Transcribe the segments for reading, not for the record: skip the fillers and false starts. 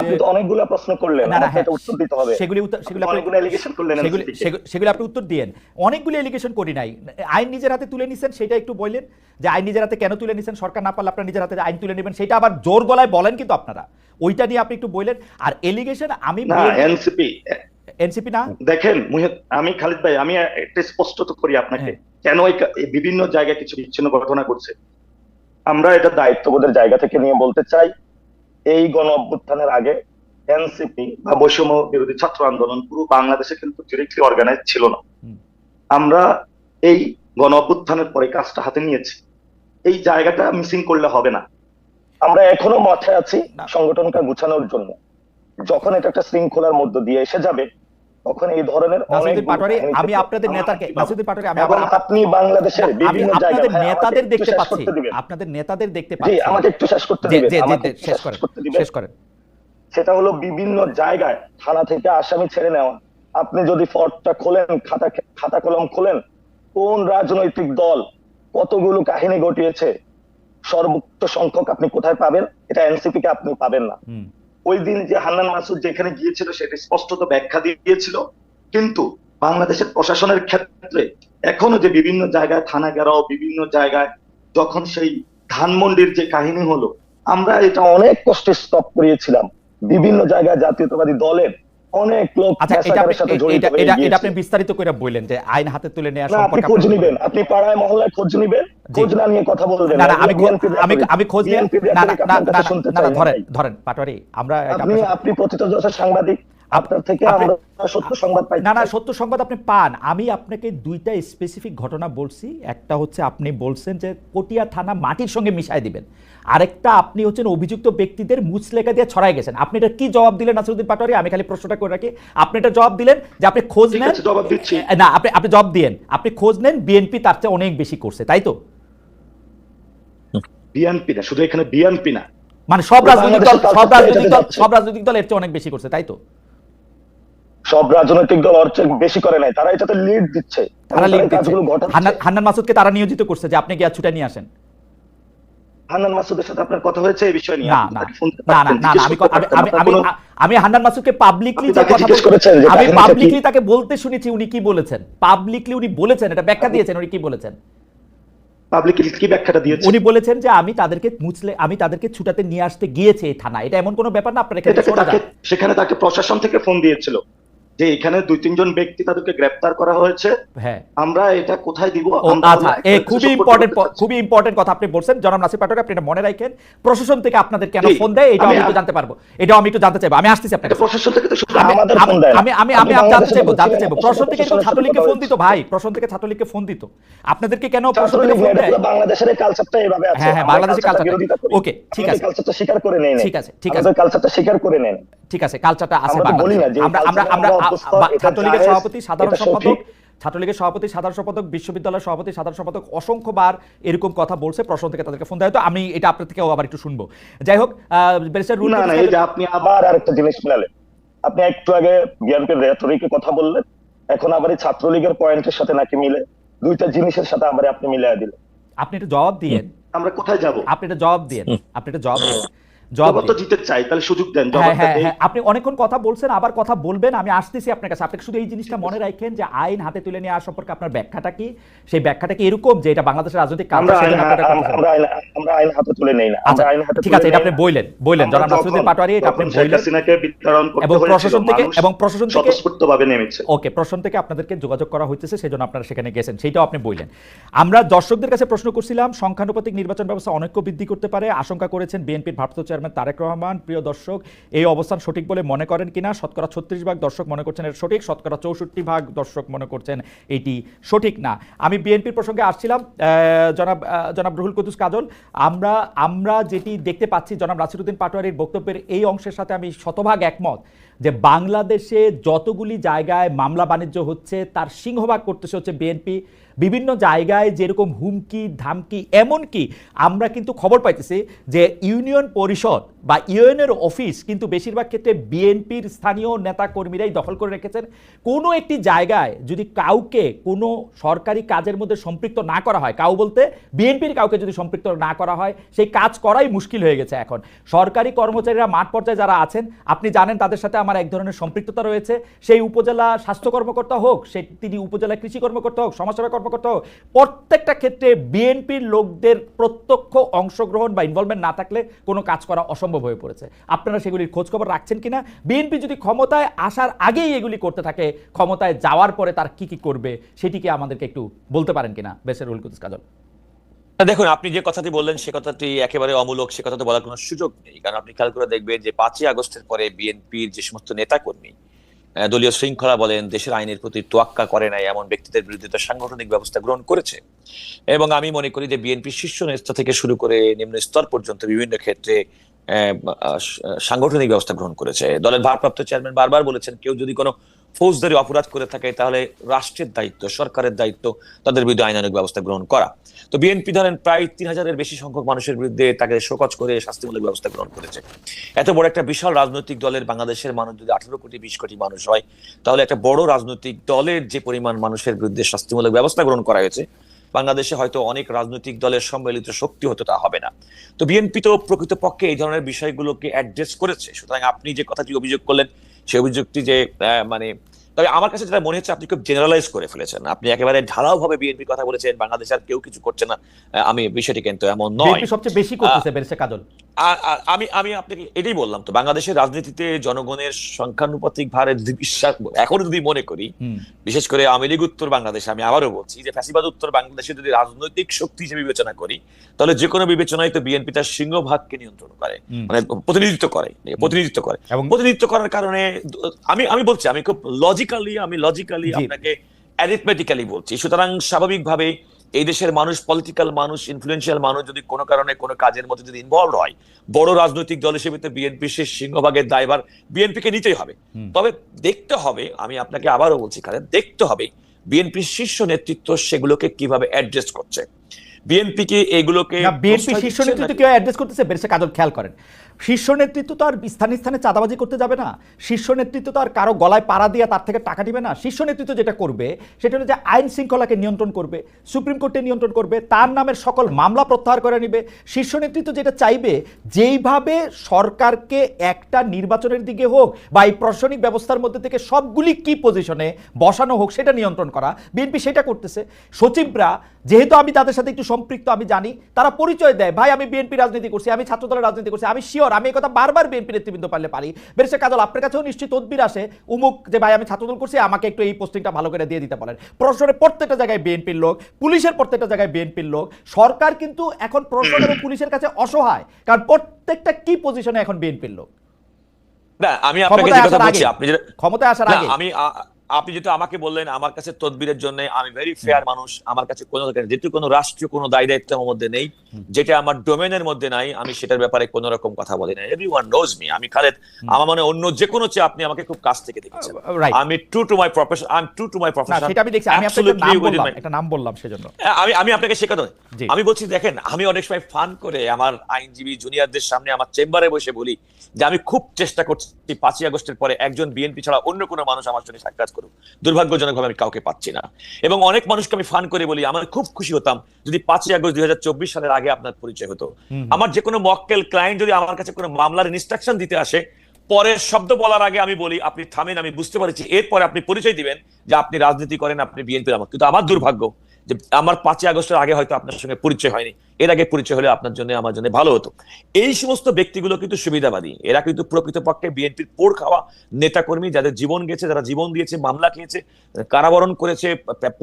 আপনি তো অনেকগুলো প্রশ্ন করলেন, না না আমাকে হ্যাঁ এটা উত্তর দিতে হবে। সেগুলি অনেকগুলো এলিগেশন করলেন এনসিপি কে। সেগুলি আপনি উত্তর দিয়েন। অনেকগুলি এলিগেশন করি নাই। আইন নিজের হাতে তুলে নিছেন, সেটা একটু বললেন যে আইন নিজের হাতে কেন তুলে নিছেন, সরকার না পারলে আপনার নিজের হাতে আইন তুলে নেবেন, সেটা আবার জোর গলায় বলেন কিন্তু আপনারা, ওইটা নিয়ে আপনি একটু বললেন। আর এলিগেশন আমি না এনসিপি এনসিপি না দেখেন আমি খালিদ ভাই, আমি একটা স্পষ্ট তো করি আপনাকে, হ্যাঁ কেন এই বিভিন্ন জায়গায় কিছু বিচ্ছিন্ন ঘটনা করছে। আমরা এটা দায়িত্ববোধের জায়গা থেকে নিয়ে বলতে চাই, এই গণ অভ্যুত্থানের আগে এনসিপি বা বৈষম্য বিরোধী ছাত্র আন্দোলন পুরো বাংলাদেশে কিন্তু ডিরেক্টলি অর্গানাইজ ছিল না। আমরা এই গণ অভ্যুত্থানের পরে কাজটা হাতে নিয়েছি, এই জায়গাটা মিসিং করলে হবে না। আমরা এখনো মাঠে আছি সংগঠনকে গুছানোর জন্য। যখন এটা একটা শৃঙ্খলার মধ্য দিয়ে এসে যাবে, তখন এই ধরনের অনেক পাটোয়ারি, আমি আপনাদের নেতাকে নাসিরউদ্দিন পাটোয়ারি, আমি আবার আপনি বাংলাদেশের বিভিন্ন জায়গায় আপনাদের নেতাদের দেখতে পাচ্ছি, আপনাদের নেতাদের দেখতে পাচ্ছি। জি আমাকে একটু শেষ করতে দিবেন, আমাকে শেষ করেন। সেটা হলো বিভিন্ন জায়গায় থানা থেকে আসামি ছেড়ে নেওয়া। আপনি যদি ফর্দটা খোলেন, খাতা কলম খোলেন, কোন রাজনৈতিক দল কতগুলো কাহিনী ঘটিয়েছে, সর্বোচ্চ সংখ্যক আপনি কোথায় পাবেন? এটা এনসিপি কে আপনি পাবেন না। ওই দিন যে হান্নান মাসুদ যেখানে গিয়েছিল সেটা স্পষ্টত ব্যাখ্যা দিয়েছিল, কিন্তু বাংলাদেশের প্রশাসনের ক্ষেত্রে এখনো যে বিভিন্ন জায়গায় থানা ঘেরাও, বিভিন্ন জায়গায় যখন সেই ধানমন্ডির যে কাহিনী হলো, আমরা এটা অনেক কষ্টে স্টপ করিয়েছিলাম। বিভিন্ন জায়গায় জাতীয়তাবাদী দলের অনেক লোক এটা আপনি বিস্তারিত করে বললেন যে আইন হাতে তুলে নেওয়া সম্পর্কে খোঁজ নিবেন, আপনি পাড়ায় মহল্লায় খোঁজ নিবেন, খোঁজ না নিয়ে কথা বলবেন না। আমি খোঁজ নিয়ে না ধরেন পাটোয়ারি, আমরা আপনি প্রথিতযশা সাংবাদিক, আপনার থেকে আমরা সত্য সংবাদ পাই না। সত্য সংবাদ আপনি পান। আমি আপনাকে দুইটা স্পেসিফিক ঘটনা বলছি। একটা হচ্ছে আপনি বলছেন যে পটিয়া থানা মাটির সঙ্গে মিশাই দিবেন, আরেকটা আপনি হচ্ছেন অভিযুক্ত ব্যক্তিদের মুচলেখা দিয়ে ছড়াই গেছেন। আপনি এটা কি জবাব দিলেন নাসিরউদ্দিন পাটোয়ারি? আমি খালি প্রশ্নটা করে রাখি, আপনি এটা জবাব দিলেন যে আপনি খোঁজ নেন। জবাব দিচ্ছি না, আপনি জবাব দিয়েন, আপনি খোঁজ নেন বিএনপি তার চেয়ে অনেক বেশি করছে, তাই তো? বিএনপি না, শুধু এখানে বিএনপি না, মানে সব রাজনৈতিক দল এর চেয়ে অনেক বেশি করছে, তাই তো? সব রাজনৈতিক দল অর্থ বেশি করে নাই, তারা এটাতে লিড দিচ্ছে। হান্নান মাসুদকে তারা নিয়োজিত করছে যে আপনি গিয়ে ছুটে নিয়ে আসেন। হান্নান মাসুদের সাথে আপনার কথা হয়েছে এই বিষয় নিয়ে? আমি হান্নান মাসুদকে পাবলিকলি যে কথা বলেছেন, আমি পাবলিকলি তাকে বলতে শুনেছি উনি কি বলেছেন, পাবলিকলি উনি বলেছেন, এটা ব্যাখ্যা দিয়েছেন। উনি কি বলেছেন পাবলিকলি, কি ব্যাখ্যাটা দিয়েছেন? উনি বলেছেন যে আমি তাদেরকে ছুটাতে নিয়ে আসতে গিয়েছি এই থানা। এটা এমন কোনো ব্যাপার না, আপনারা সেখানে তাকে প্রশাসন থেকে ফোন দিয়েছিল যে এখানে 2-3 জন ব্যক্তি তাদেরকে গ্রেফতার করা হয়েছে, হ্যাঁ আমরা এটা কোথায় দিব? আচ্ছা, এই খুবই ইম্পর্টেন্ট কথা আপনি বলছেন জনাব নাসির পাটোয়ারি, আপনি এটা মনে রাখেন। প্রশাসন থেকে আপনাদের কেন ফোন দেয় এটাও আমি একটু জানতে পারবো, এটাও আমি একটু জানতে চাইবো। আমি আসতেছি আপনাকে। প্রশাসন থেকে তো শুধু আমাদের ফোন দেয় না, আমি জানতে চাইবো প্রশাসন থেকে তো ছাত্রলীগকে ফোন দিত ভাই, প্রশাসন থেকে ছাত্রলীগকে ফোন দিত, আপনাদেরকে কেন প্রশাসন থেকে ফোন দেয়? বাংলাদেশের কালচারটা এইভাবে আছে। হ্যাঁ বাংলাদেশের কালচার, ওকে ঠিক আছে, কালচারটা স্বীকার করে নেন, ঠিক আছে কালচারটা স্বীকার করে নেন, ঠিক আছে, কালচারটা আছে বাংলাদেশে। আমরা ছাত্রলীগের সভাপতি সাধারণ সম্পাদক বিশ্ববিদ্যালয়ের সভাপতি সাধারণ সম্পাদক অসংখ্যবার এরকম কথা বলছে, প্রশ্ন থেকে তাদেরকে ফোন দেয়। তো আমি এটা আপনার থেকেও আবার একটু শুনবো। যাই হোক, আপনি আবার আরেকটা জিনিস মিলালেন। আপনি একটু আগে বিএনপির রেটরিকের কথা বললেন, এখন আবার ছাত্রলীগের পয়েন্টের সাথে নাকি মিলে, দুইটা জিনিসের সাথে আবার আপনি মিলিয়ে দিলেন। আপনি এটা জবাব দিয়েন, আমরা কোথায় যাব? আপনি এটা জবাব দিয়েন, জবাব তো দিতে চাই, তাহলে সুযোগ দেন। আপনি অনেকক্ষণ কথা বলছেন, আবার কথা বলবেন, আমি আসতেছি আপনার কাছে। আপনি শুধু এই জিনিসটা মনে রাখেন যে আইন হাতে তুলে নেওয়া সম্পর্কে আপনার ব্যাখ্যাটা কি, সেই ব্যাখ্যাটা কি এরকম যে এটা বাংলাদেশের রাজনৈতিক আমরা আইন হাতে তুলে নেই না। ঠিক আছে, এটা আপনি বললেন জনাব নাসিরউদ্দিন পাটোয়ারি, এটা আপনি বললেন, এবং প্রশাসন থেকে স্বতঃস্ফূর্তভাবে নেমেছে। ওকে, প্রশাসন থেকে আপনাদেরকে যোগাযোগ করা হয়েছে, সেজন্য আপনারা সেখানে গেছেন, সেইটাও আপনি বললেন। আমরা দর্শকদের কাছে প্রশ্ন করছিলাম, সংখ্যানুপাতিক নির্বাচন ব্যবস্থা অনৈক্য বৃদ্ধি করতে পারে আশঙ্কা করেছেন বিএনপির ভারপ্রাপ্ত চেয়ারম্যান তারেক রহমান। প্রিয় দর্শক, এই অবস্থান সঠিক বলে মনে করেন কিনা? শতকরা 36% দর্শক মনে করছেন এটা সঠিক, শতকরা 64% দর্শক মনে করছেন এটি সঠিক না। আমি বিএনপির প্রসঙ্গে আসছিলাম, জনাব রুহুল কুদ্দুস কাজল, আমরা যেটি দেখতে পাচ্ছি জনাব নাসিরউদ্দিন পাটোয়ারির বক্তব্যের এই অংশের সাথে আমি শতভাগ একমত যে বাংলাদেশে যতগুলি জায়গায় মামলা বাণিজ্য হচ্ছে তার সিংহভাগ করতেছে হচ্ছে বিএনপি। বিভিন্ন জায়গায় যেরকম হুমকি ধামকি, এমনকি আমরা কিন্তু খবর পাইতেছি যে ইউনিয়ন পরিষদ সংসদ বা ইউএনের অফিস কিন্তু বেশিরভাগ ক্ষেত্রে বিএনপির স্থানীয় নেতা কর্মীরাই দখল করে রেখেছেন। কোনো একটি জায়গায় যদি কাউকে কোনো সরকারি কাজের মধ্যে সম্পৃক্ত না করা হয়, কাউ বলতে বিএনপির কাউকে যদি সম্পৃক্ত না করা হয়, সেই কাজ করাই মুশকিল হয়ে গেছে এখন। সরকারি কর্মচারীরা মাঠ পর্যায়ে যারা আছেন, আপনি জানেন তাদের সাথে আমার এক ধরনের সম্পৃক্ততা রয়েছে। সেই উপজেলা স্বাস্থ্য কর্মকর্তা হোক, তিনি উপজেলা কৃষি কর্মকর্তা হোক, সমাজসেবা কর্মকর্তা হোক, প্রত্যেকটা ক্ষেত্রে বিএনপির লোকদের প্রত্যক্ষ অংশগ্রহণ বা ইনভলভমেন্ট না থাকলে কোনো কাজ করা অসম্ভব হয়ে পড়েছে। আপনারা সেগুলির খোঁজ খবর রাখছেন কিনা? বিএনপি যদি ক্ষমতায় আসার আগেই এগুলি করতে থাকে, ক্ষমতায় যাওয়ার পরে তার কি কি করবে সেটিকে আমাদেরকে একটু বলতে পারেন কিনা বেসের রুহুল কুদ্দুস কাজল? দেখুন, আপনি যে কথাটি বললেন সে কথাটি একেবারে অমূলক, সে কথাটা বলার কোনো সুযোগ নেই। কারণ আপনি খেয়াল করে দেখবেন যে 5ই আগস্টের পরে বিএনপির যে সমস্ত নেতাকর্মী দলীয় শৃঙ্খলা বলেন, দেশের আইনের প্রতি তোয়াক্কা করে নাই এমন ব্যক্তিদের বিরুদ্ধে তো সাংগঠনিক ব্যবস্থা গ্রহণ করেছে। এবং আমি মনে করি যে বিএনপির শীর্ষ নেতা থেকে শুরু করে নিম্ন স্তর পর্যন্ত বিভিন্ন ক্ষেত্রে সাংগঠনিক ব্যবস্থা গ্রহণ করেছে। দলের ভারপ্রাপ্ত চেয়ারম্যান বারবার বলেছেন, কেউ যদি কোনো ফৌজদারি অপরাধ করে থাকে তাহলে রাষ্ট্রের দায়িত্ব, সরকারের দায়িত্ব তাদের বিরুদ্ধে আইনানুগ ব্যবস্থা গ্রহণ করা। তো বিএনপি ধরেন প্রায় 3000-এর বেশি সংখ্যক মানুষের বিরুদ্ধে তাকে শোকজ করে শাস্তিমূলক ব্যবস্থা গ্রহণ করেছে। এত বড় একটা বিশাল রাজনৈতিক দলের বাংলাদেশের মানুষ যদি 18 কোটি 20 কোটি মানুষ হয়, তাহলে একটা বড় রাজনৈতিক দলের যে পরিমাণ মানুষের বিরুদ্ধে শাস্তিমূলক ব্যবস্থা গ্রহণ করা হয়েছে, বাংলাদেশে হয়তো অনেক রাজনৈতিক দলের সম্মিলিত শক্তি হতো তা হবে না। তো বিএনপি তো প্রকৃতপক্ষে এই ধরনের বিষয়গুলোকে অ্যাড্রেস করেছে। সুতরাং আপনি যে কথাটি অভিযোগ করলেন সেই অভিযোগটি যে মানে, তবে আমার কাছে যেটা মনে হচ্ছে আপনি খুব জেনারেলাইজ করে ফেলেছেন। আপনি একেবারে ঢালাও ভাবে বিএনপির কথা বলেছেন, বাংলাদেশ আর কেউ কিছু করছে না। আমি বিষয়টি কিন্তু এমন নয়। বিএনপি সবচেয়ে বেশি করতেছে বেসের কাজল। আমি আমি আপনাকে এটাই বললাম, তো বাংলাদেশের রাজনীতিতে জনগণের সংখ্যানুপাতিক ভারে যদি বিশ্বাস এখন যদি মনে করি, বিশেষ করে আওয়ামী লীগ উত্তর বাংলাদেশে, আমি আবারও বলছি যে ফ্যাসিবাদ উত্তর বাংলাদেশে যদি রাজনৈতিক শক্তি হিসেবে বিবেচনা করি, তাহলে যে কোনো বিবেচনায় তো বিএনপি তার সিংহভাগকে নিয়ন্ত্রণ করে, মানে প্রতিনিধিত্ব করে এবং প্রতিনিধিত্ব করার কারণে আমি বলছি, আমি খুব লজিক্যালি আপনাকে অ্যারিথমেটিক্যালি বলছি। সুতরাং স্বাভাবিকভাবে এই দেশের মানুষ, পলিটিক্যাল মানুষ, ইনফ্লুয়েন্সিয়াল মানুষ যদি কোনো কারণে কোনো কাজের মধ্যে যদি ইনভলভ হয়, বড় রাজনৈতিক দল হিসেবে তো বিএনপির সে সিংহভাগের দায়ভার বিএনপিকে নিতেই হবে। তবে দেখতে হবে, আমি আপনাকে আবারও বলছি খালেদ, দেখতে হবে বিএনপির শীর্ষ নেতৃত্ব সেগুলোকে কিভাবে অ্যাড্রেস করছে। বিএনপিকে এগুলোকে বিএনপি শীর্ষ নেতৃত্ব কেউ অ্যাড্রেস করতেছে বেরসে কাজল, খেয়াল করেন। শীর্ষ নেতৃত্ব তো আর স্থানে স্থানে চাঁদাবাজি করতে যাবে না। শীর্ষ নেতৃত্ব তো আর কারো গলায় পাড়া দিয়ে তার থেকে টাকা দিবে না। শীর্ষ নেতৃত্ব যেটা করবে সেটা হলো যে আইন শৃঙ্খলাকে নিয়ন্ত্রণ করবে, সুপ্রিম কোর্টে নিয়ন্ত্রণ করবে, তার নামের সকল মামলা প্রত্যাহার করে নেবে। শীর্ষ নেতৃত্ব যেটা চাইবে, যেইভাবে সরকারকে একটা নির্বাচনের দিকে হোক বা এই প্রশাসনিক ব্যবস্থার মধ্যে থেকে সবগুলি কি পজিশনে বসানো হোক সেটা নিয়ন্ত্রণ করা, বিএনপি সেটা করতেছে। সচিবরা, যেহেতু আমি তাদের সাথে একটু সম্পৃক্ত, আমি জানি, তারা পরিচয় দেয়, ভাই আমি বিএনপি রাজনীতি করছি, আমি ছাত্রদলের রাজনীতি করছি, আমি শিওর, আমি এই কথা বারবার বিএনপি নেতৃবৃন্দ পারলে পারি। বেরসে কাজল, আপনার কাছেও নিশ্চয়ই তদবির আসে উমুক যে ভাই আমি ছাত্রদল করছি, আমাকে একটু এই পোস্টিংটা ভালো করে দিয়ে দিতে পারেন। প্রশাসনের প্রত্যেকটা জায়গায় বিএনপির লোক, পুলিশের প্রত্যেকটা জায়গায় বিএনপির লোক। সরকার কিন্তু এখন প্রশাসন এবং পুলিশের কাছে অসহায়, কারণ প্রত্যেকটা কি পজিশনে এখন বিএনপির লোক। না, আমি আপনাকে যে কথা বলছি, আপনি যেটা ক্ষমতায় আসার আগে আপনি যেটা আমাকে বললেন, আমার কাছে তদবিরের জন্য আমি ভেরি ফেয়ার মানুষ, আমার কাছে যেহেতু কোনো রাষ্ট্রীয় কোনো দায় দায়িত্ব আমার মধ্যে নেই, যেটা আমার ডোমেনের মধ্যে নাই, আমি সেটার ব্যাপারে কোনো রকম কথা বলি না। Everyone knows me. আমি খালেদ, আমার মনে অন্য যে কোনো চেয়ে আপনি আমাকে খুব কাছ থেকে দেখেছেন। আমি true to my profession, I am true to my profession. সেটা আমি দেখছি, আমি আপনাকে একটা নাম বললাম সেজন্য আমি আপনাকে শেখানো। আমি বলছি, দেখেন, আমি অনেক সময় ফান করে আমার আইনজীবী জুনিয়রদের সামনে আমার চেম্বারে বসে বলি যে আমি খুব চেষ্টা করছি 5ই আগস্টের পরে একজন বিএনপি ছাড়া অন্য কোনো মানুষ আমার সঙ্গে সাক্ষাৎ করুক। দুর্ভাগ্যজনকভাবে আমি কাউকে পাচ্ছি না। এবং অনেক মানুষকে আমি ফান করে বলি, আমার খুব খুশি হতাম যদি 5ই আগস্ট 2024 সালের আগে আপনার পরিচয় হতো। আমার যে কোনো মক্কেল ক্লায়েন্ট যদি আমার কাছে কোনো মামলার ইনস্ট্রাকশন দিতে আসে, পরের শব্দ বলার আগে আমি বলি আপনি থামেন, আমি বুঝতে পারছি, এরপরে আপনি পরিচয় দিবেন যে আপনি রাজনীতি করেন, আপনি বিএনপির আমার। কিন্তু আমার দুর্ভাগ্য যে আমার 5ই আগস্টের আগে হয়তো আপনার সঙ্গে পরিচয় হয়নি। এর আগে পরিচয় হলে আপনার জন্য আমার জন্য ভালো হতো। এই সমস্ত ব্যক্তিগুলো কিন্তু সুবিধাবাদী, এরা কিন্তু প্রকৃতপক্ষে বিএনপির পোড় খাওয়া নেতাকর্মী, যাদের জীবন গেছে, যারা জীবন দিয়েছে, মামলা খেয়েছে, কারাবরণ করেছে,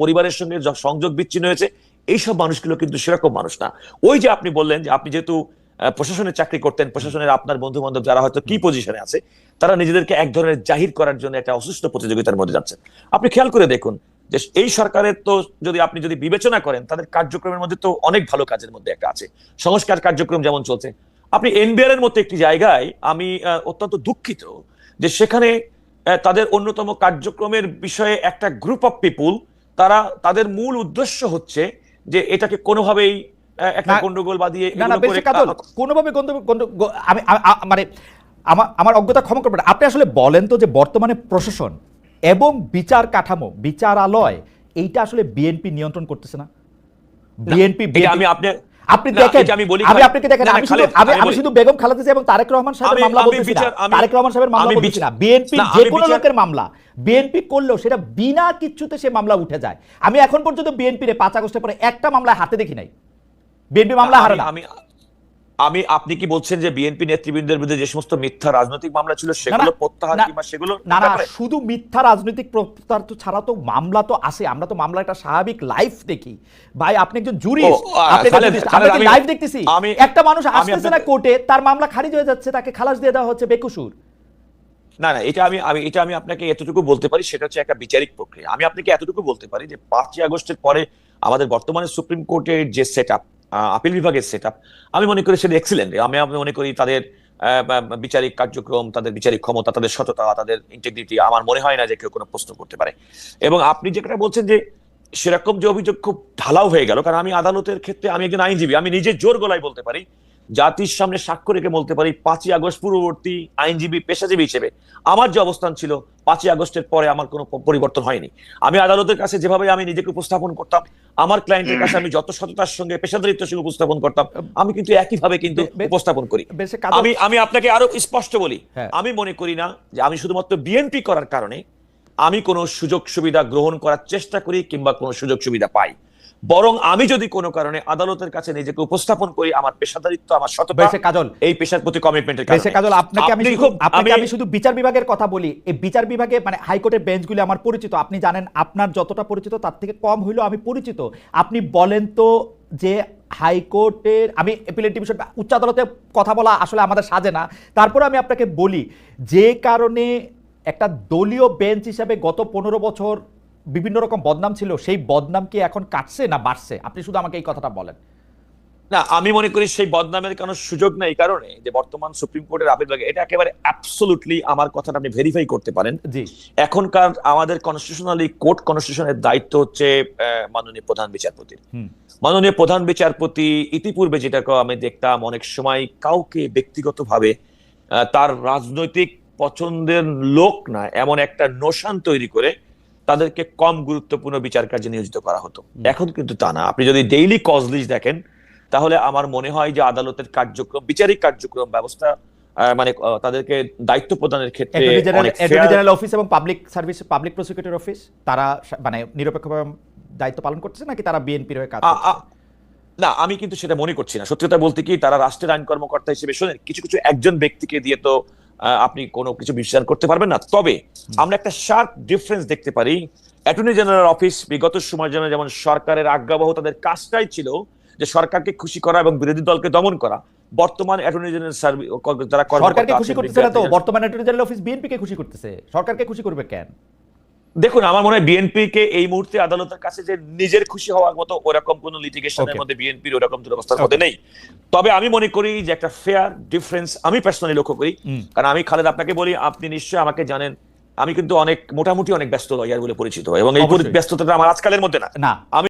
পরিবারের সঙ্গে সংযোগ বিচ্ছিন্ন হয়েছে। এইসব মানুষগুলো কিন্তু সেরকম মানুষ না। ওই যে আপনি বললেন যে আপনি যেহেতু প্রশাসনের চাকরি করতেন, প্রশাসনের আপনার বন্ধু বান্ধব যারা হয়তো কি পজিশনে আছে, তারা নিজেদেরকে এক ধরনের জাহির করার জন্য একটা অসুস্থ প্রতিযোগিতার মধ্যে যাচ্ছেন। আপনি খেয়াল করে দেখুন যে এই সরকারের তো আপনি যদি বিবেচনা করেন, তাদের কার্যক্রমের মধ্যে তো অনেক ভালো কাজের মধ্যে একটা আছে, সংস্কার কার্যক্রম যেমন চলছে। আপনি এনবিআর এর মতো একটি জায়গায়, আমি অত্যন্ত দুঃখিত যে সেখানে তাদের অন্যতম কার্যক্রমের বিষয়ে একটা গ্রুপ অফ পিপুল, তারা তাদের মূল উদ্দেশ্য হচ্ছে যে এটাকে কোনোভাবেই একটা গন্ডগোল বাদিয়ে না এগুলো বেশ করে কাজল কোনোভাবে আমি মানে আমার অজ্ঞতা ক্ষমা করবেন, আপনি আসলে বলেন তো যে বর্তমানে প্রশাসন এবং বিচার কাঠামো, বিচারালয় এইটা আসলে বিএনপি নিয়ন্ত্রণ করতেছে না? বিএনপি আমি আপনি দেখেন, আমি আপনাকে দেখেন, আমি শুধু বেগম খালেদা জিয়া এবং তারেক রহমান সাহেবের মামলা বলতেছি না, তারেক রহমান সাহেবের মামলা বলতেছি না, বিএনপি যে কোনো লোকের মামলা বিএনপি করলেও সেটা বিনা কিচ্ছুতে সে মামলা উঠে যায়। আমি এখন পর্যন্ত বিএনপির 5 আগস্টের পরে একটা মামলায় হাতে দেখি নাই, বিএনপি মামলা হারে না। আপনি কি বলছেন যে বিএনপি নেতৃবৃন্দের বিরুদ্ধে যে সমস্ত মিথ্যা রাজনৈতিক মামলা ছিল সেগুলো প্রত্যাহার কিংবা সেগুলো না শুধু মিথ্যা রাজনৈতিক প্রত্যাহার তো ছাড়া তো মামলা তো আছে, আমরা তো মামলার একটা স্বাভাবিক লাইফ দেখি ভাই। আপনি একজন জুরিস্ট, আপনি আমরা কি লাইভ দেখতেছি? একটা মানুষ আসতেছে না কোর্টে, তার মামলা খারিজ হয়ে যাচ্ছে, তাকে খালাস দিয়ে দেওয়া হচ্ছে বেকসুর। না এটা আমি আপনাকে এতটুকু বলতে পারি, সেটা হচ্ছে একটা বিচারিক প্রক্রিয়া। আমি আপনাকে এতটুকু বলতে পারি যে 5ই আগস্টের পরে আমাদের বর্তমানে সুপ্রিম কোর্টের যে সেটআপ, আপিল বিভাগের সেটআপ, আমি মনে করি সেটা এক্সিলেন্ট। আমি মনে করি তাদের বিচারিক কার্যক্রম, তাদের বিচারিক ক্ষমতা, তাদের সততা, তাদের ইন্টিগ্রিটি, আমার মনে হয় না যে কেউ কোনো প্রশ্ন করতে পারে। এবং আপনি যেটা বলছেন যে সেরকম যে অভিযোগ খুব ঢালাও হয়ে গেল, কারণ আমি আদালতের ক্ষেত্রে আমি একজন আইনজীবী, আমি নিজে জোর গলায় বলতে পারি, জাতির সামনে সাক্ষ্য রেখে বলতে পারি, 5ই আগস্ট পূর্ববর্তী আইনজীবী পেশাজীবী হিসেবে আমার যে অবস্থান ছিল 5ই আগস্টের পরে আমার কোনো পরিবর্তন হয়নি। আমি আদালতের কাছে যেভাবে আমি নিজেকে উপস্থাপন করতাম, আমার ক্লায়েন্টের কাছে আমি যত সততার সঙ্গে পেশাদারিত্বের সঙ্গে উপস্থাপন করতাম, আমি কিন্তু একইভাবে কিন্তু উপস্থাপন করি। আমি আপনাকে আরো স্পষ্ট বলি, আমি মনে করি না যে আমি শুধুমাত্র বিএনপি করার কারণে আমি কোনো সুযোগ সুবিধা গ্রহণ করার চেষ্টা করি কিংবা কোনো সুযোগ সুবিধা পাই, বরং আমি যদি কোনো কারণে আদালতের কাছে নিজেকে উপস্থাপন করি, আমার পেশাদারিত্ব, আমার সততা, এই পেশার প্রতি কমিটমেন্টের কারণে। কাজল আপনাকে আমি শুধু বিচার বিভাগের কথা বলি, এই বিচার বিভাগে মানে হাইকোর্টের বেঞ্চগুলি আমার পরিচিত, আপনি জানেন, আপনার যতটা পরিচিত তার থেকে কম হইলেও আমি পরিচিত। আপনি বলেন তো যে হাইকোর্টের, আমি অ্যাপিলেট ডিভিশন উচ্চ আদালতে কথা বলা আসলে আমাদের সাজে না, তারপরে আমি আপনাকে বলি যে কারণে একটা দলীয় বেঞ্চ হিসাবে গত 15 বছর বিভিন্ন রকম বদনাম ছিল, সেই বদনাম কি এখন কাটছে না বাড়ছে? আপনি শুধু আমাকে এই কথাটা বলেন। না, আমি মনে করি সেই বদনামের কোনো সুযোগ নেই, কারণে যে বর্তমান সুপ্রিম কোর্টের আপিল বিভাগ, এটা একেবারে অ্যাবসলিউটলি আমার কথাটা আপনি ভেরিফাই করতে পারেন। জি, এখনকার আমাদের কনস্টিটিউশনালি কোর্ট কনস্টিটিউশনের দায়িত্ব হচ্ছে মাননীয় প্রধান বিচারপতির। মাননীয় প্রধান বিচারপতি ইতিপূর্বে যেটা আমি দেখতাম, অনেক সময় কাউকে ব্যক্তিগতভাবে তার রাজনৈতিক পছন্দের লোক না এমন একটা নোশান তৈরি করে তাদেরকে কম গুরুত্বপূর্ণ বিচার কার্যে নিয়োজিত করা হতো। এখন কিন্তু তা না। আপনি যদি ডেইলি কজ লিস্ট দেখেন, তাহলে আমার মনে হয় যে আদালতের কার্যক্রম, বিচারিক কার্যক্রম ব্যবস্থা, মানে তাদেরকে দায়িত্ব প্রদানের ক্ষেত্রে অ্যাটর্নি জেনারেল অফিস এবং public service, public prosecutor office, তারা মানে নিরপেক্ষভাবে দায়িত্ব পালন করতেছে নাকি তারা বিএনপির হয়ে কাজ করছে? না, আমি কিন্তু সেটা মনে করছি না। সত্যি কথা বলতে কি, তারা রাষ্ট্রের আইন কর্মকর্তা হিসেবে, শোনেন, কিছু কিছু একজন ব্যক্তিকে দিয়ে তো আপনি কোনো কিছু বিচার করতে পারবেন না। তবে আমরা একটা শার্প ডিফারেন্স দেখতে পারি। অ্যাটর্নি জেনারেল অফিস বিগত সময়ের জন্য যেমন সরকারের আজ্ঞাবহ, তাদের কাজটাই ছিল যে সরকারকে খুশি করা এবং বিরোধী দলকে দমন করা। বর্তমান অ্যাটর্নি জেনারেল যারা সরকারকে খুশি করতেছে না তো, বর্তমান অ্যাটর্নি জেনারেল অফিস বিএনপি কে খুশি করতেছে, সরকারকে খুশি করবে কেন? দেখুন, আমার মনে হয় বিএনপি কে এই মুহূর্তে আদালতের কাছে যে নিজের খুশি হওয়ার মতো ওরকম কোন লিটিগেশনের মধ্যে বিএনপির ওরকম দুরবস্থার মধ্যে নেই। তবে আমি মনে করি যে একটা ফেয়ার ডিফারেন্স আমি পার্সোনালি লক্ষ্য করি। কারণ আমি খালেদ আপনাকে বলি, আপনি নিশ্চয়ই আমাকে জানেন, আমি কিন্তু মোটামুটি অনেক ব্যস্ত লয়ার বলে পরিচিত, এবং এই ব্যস্ততাটা আমার আজকালের মধ্যে না। আমি